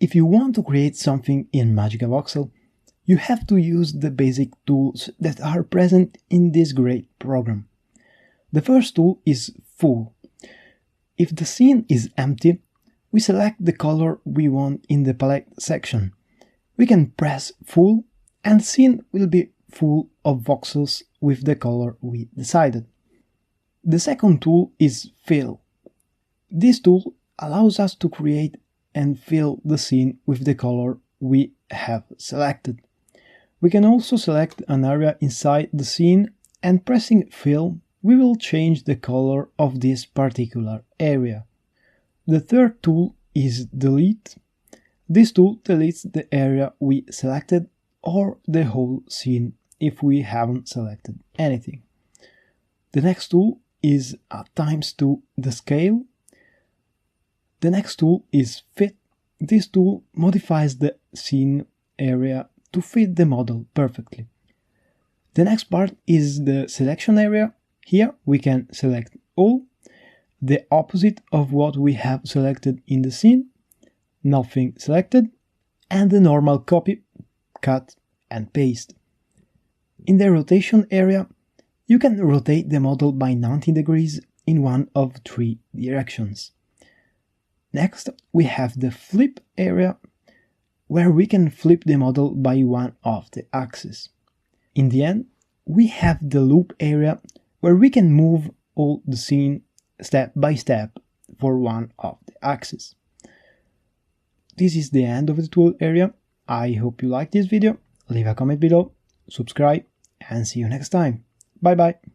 If you want to create something in Magicavoxel, you have to use the basic tools that are present in this great program. The first tool is Full. If the scene is empty, we select the color we want in the palette section. We can press Full and the scene will be full of voxels with the color we decided. The second tool is Fill. This tool allows us to create and fill the scene with the color we have selected. We can also select an area inside the scene and pressing Fill we will change the color of this particular area. The third tool is Delete. This tool deletes the area we selected or the whole scene if we haven't selected anything. The next tool is ×2 the scale. The next tool is Fit. This tool modifies the scene area to fit the model perfectly. The next part is the selection area. Here we can select all, the opposite of what we have selected in the scene, nothing selected, and the normal copy, cut and paste. In the rotation area, you can rotate the model by 90 degrees in one of 3 directions. Next, we have the flip area, where we can flip the model by one of the axes. In the end, we have the loop area, where we can move all the scene step by step for one of the axes. This is the end of the tool area. I hope you liked this video. Leave a comment below, subscribe, and see you next time. Bye bye!